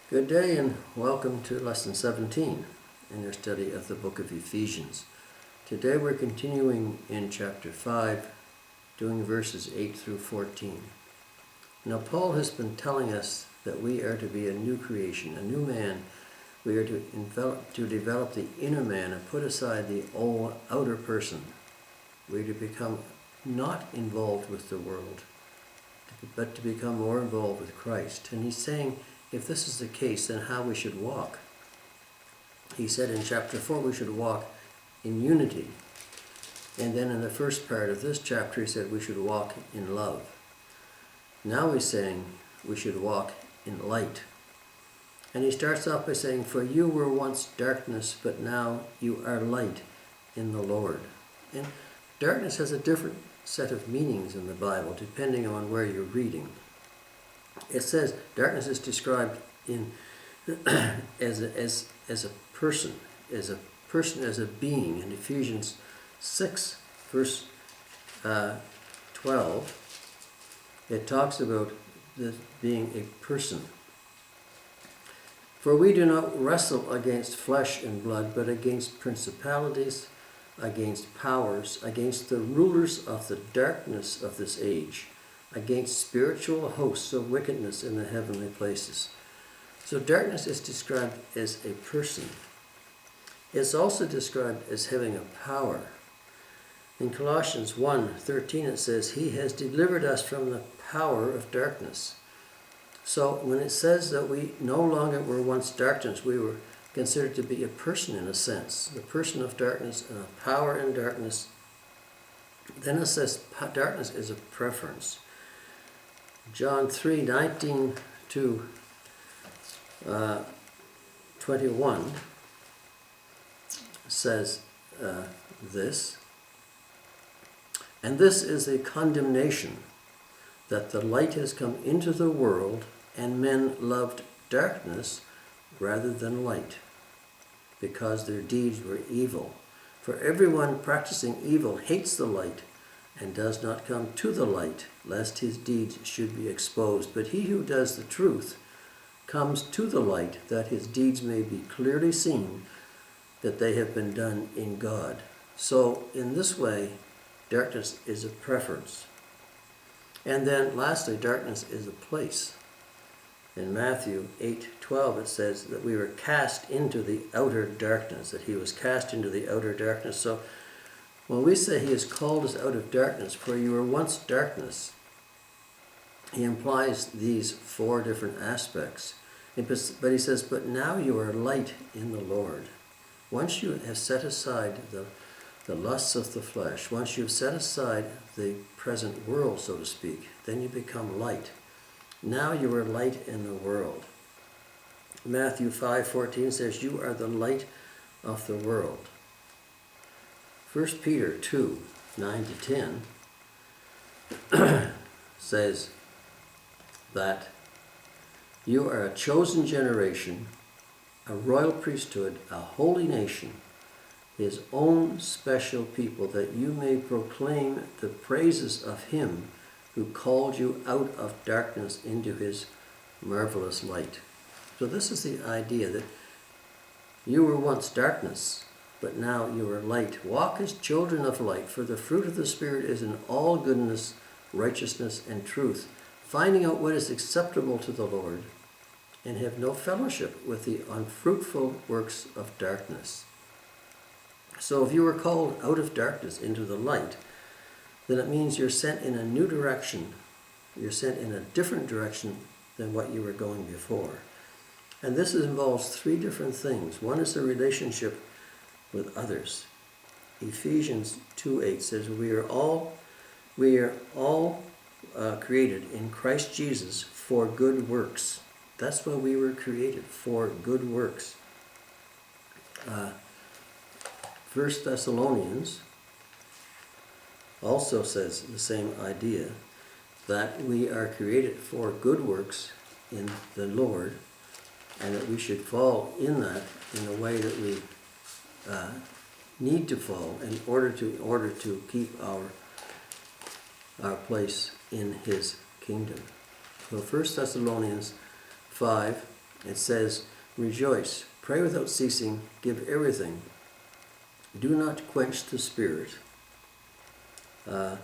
Good day and welcome to Lesson 17 in your study of the book of Ephesians. Today we're continuing in chapter 5, doing verses 8 through 14. Now Paul has been telling us that we are to be a new creation, a new man. We are to develop the inner man and put aside the old outer person. We are to become not involved with the world, but to become more involved with Christ. And he's saying, if this is the case, then how we should walk. He said in chapter 4 we should walk in unity. And then in the first part of this chapter he said we should walk in love. Now he's saying we should walk in light. And he starts off by saying, for you were once darkness, but now you are light in the Lord. And darkness has a different set of meanings in the Bible depending on where you're reading. It says darkness is described in as a person, as a being. In Ephesians 6, verse 12, it talks about this being a person. For we do not wrestle against flesh and blood, but against principalities, against powers, against the rulers of the darkness of this age, against spiritual hosts of wickedness in the heavenly places. So darkness is described as a person. It's also described as having a power. In Colossians 1:13 it says, he has delivered us from the power of darkness. So when it says that we no longer were once darkness, we were considered to be a person in a sense, the person of darkness and a power in darkness. Then it says darkness is a preference. John 3:19 to 21 says this, and this is a condemnation, that the light has come into the world, and men loved darkness rather than light, because their deeds were evil. For everyone practicing evil hates the light, and does not come to the light, lest his deeds should be exposed. But he who does the truth comes to the light, that his deeds may be clearly seen, that they have been done in God. So in this way, darkness is a preference. And then lastly, darkness is a place. In Matthew 8:12 it says that we were cast into the outer darkness, that he was cast into the outer darkness. So when we say he has called us out of darkness, for you were once darkness, he implies these four different aspects. But he says, but now you are light in the Lord. Once you have set aside the lusts of the flesh, once you've set aside the present world, so to speak, then you become light. Now you are light in the world. Matthew 5:14 says, you are the light of the world. 1 Peter 2:9-10 says that you are a chosen generation, a royal priesthood, a holy nation, his own special people, that you may proclaim the praises of him who called you out of darkness into his marvelous light. So this is the idea that you were once darkness, but now you are light. Walk as children of light, for the fruit of the Spirit is in all goodness, righteousness, and truth, finding out what is acceptable to the Lord, and have no fellowship with the unfruitful works of darkness. So if you were called out of darkness into the light, then it means you're sent in a new direction. You're sent in a different direction than what you were going before. And this involves three different things. One is a relationship with others. Ephesians 2:8 says we are all created in Christ Jesus for good works. That's why we were created, for good works. 1 Thessalonians also says the same idea, that we are created for good works in the Lord, and that we should fall in that in a way that we need to fall in order to keep our place in his kingdom. So 1 Thessalonians 5, It says, rejoice, pray without ceasing, give everything. Do not quench the spirit. Do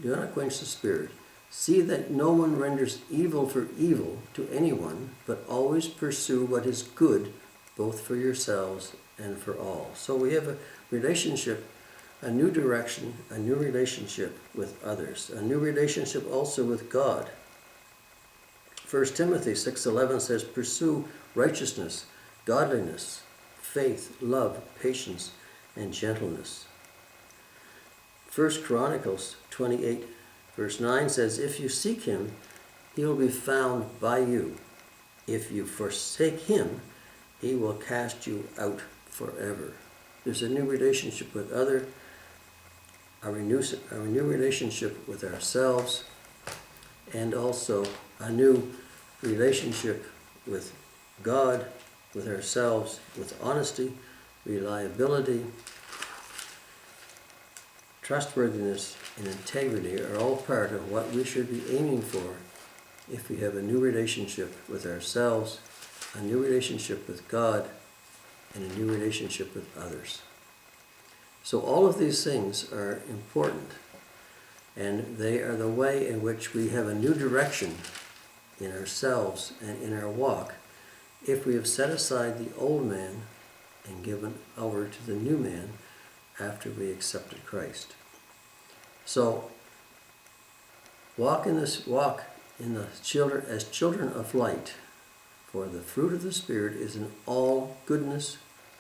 not quench the spirit. See that no one renders evil for evil to anyone, but always pursue what is good, both for yourselves and for all. So we have a relationship, a new direction, a new relationship with others, a new relationship also with God. 1 Timothy 6:11 says, pursue righteousness, godliness, faith, love, patience, and gentleness. 1 Chronicles 28 verse 9 says, if you seek him, he will be found by you. If you forsake him, he will cast you out forever. There's a new relationship with others, a new relationship with ourselves, and also a new relationship with God, with ourselves, with honesty, reliability, trustworthiness, and integrity are all part of what we should be aiming for if we have a new relationship with ourselves, a new relationship with God, and a new relationship with others. So all of these things are important, and they are the way in which we have a new direction in ourselves and in our walk if we have set aside the old man and given over to the new man after we accepted Christ. So walk in the children as children of light, for the fruit of the Spirit is in all goodness,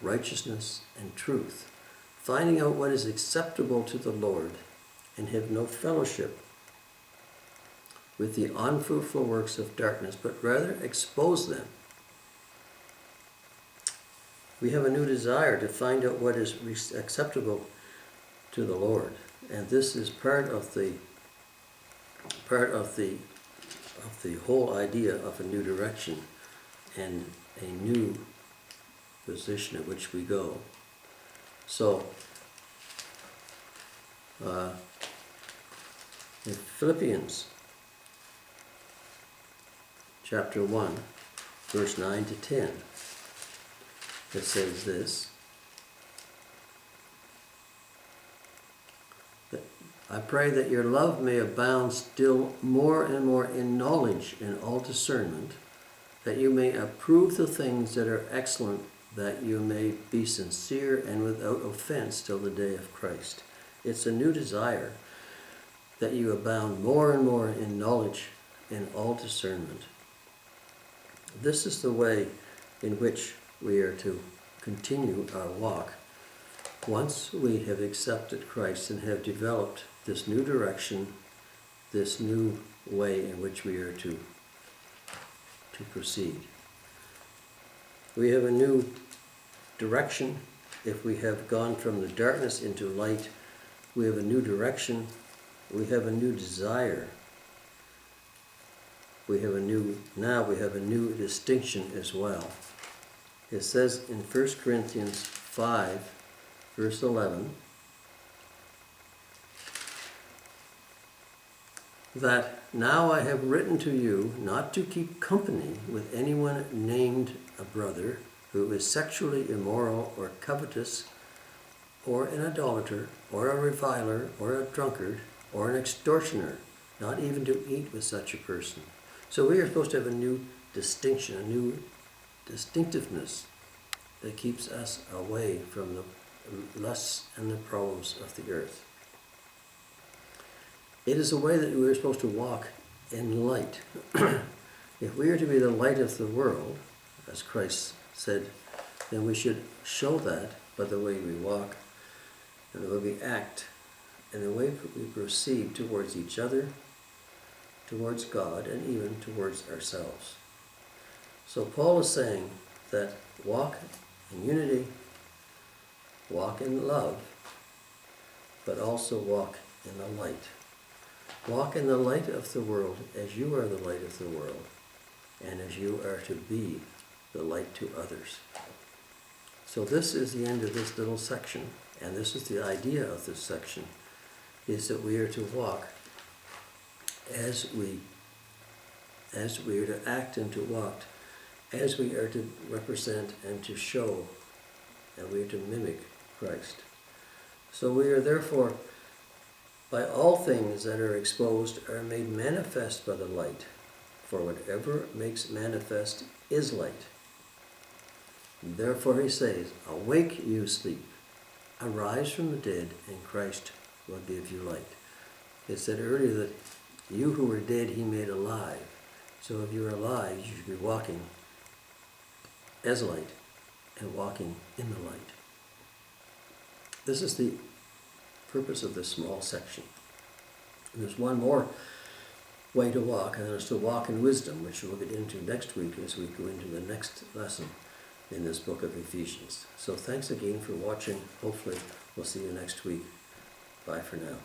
righteousness, and truth, finding out what is acceptable to the Lord, and have no fellowship with the unfruitful works of darkness, but rather expose them. We have a new desire to find out what is acceptable to the Lord, and this is part of the whole idea of a new direction and a new position at which we go. So, in Philippians chapter 1, verse 9 to 10, it says this, I pray that your love may abound still more and more in knowledge and all discernment, that you may approve the things that are excellent, that you may be sincere and without offense till the day of Christ. It's a new desire that you abound more and more in knowledge and all discernment. This is the way in which we are to continue our walk once we have accepted Christ and have developed this new direction, this new way in which we are to proceed. We have a new direction if we have gone from the darkness into light. We have a new direction. We have a new desire. We have a new distinction as well. It says in 1 Corinthians 5, verse 11, that now I have written to you not to keep company with anyone named a brother who is sexually immoral or covetous or an idolater or a reviler or a drunkard or an extortioner, not even to eat with such a person. So we are supposed to have a new distinction, a new distinctiveness that keeps us away from the lusts and the problems of the earth. It is a way that we are supposed to walk in light. If we are to be the light of the world, as Christ said, then we should show that by the way we walk and the way we act and the way we proceed towards each other, towards God, and even towards ourselves. So Paul is saying that walk in unity, walk in love, but also walk in the light. Walk in the light of the world as you are the light of the world and as you are to be the light to others. So this is the end of this little section, and this is the idea of this section, is that we are to walk as we as we are to act and to walk, as we are to represent and to show, and we are to mimic Christ. So we are therefore, by all things that are exposed, are made manifest by the light. For whatever makes manifest is light. And therefore he says, awake, you sleep. Arise from the dead, and Christ will give you light. It said earlier that you who were dead he made alive. So if you're alive, you should be walking as light and walking in the light. This is the purpose of this small section. And there's one more way to walk, and that is to walk in wisdom, which we'll get into next week as we go into the next lesson in this book of Ephesians. So thanks again for watching. Hopefully we'll see you next week. Bye for now.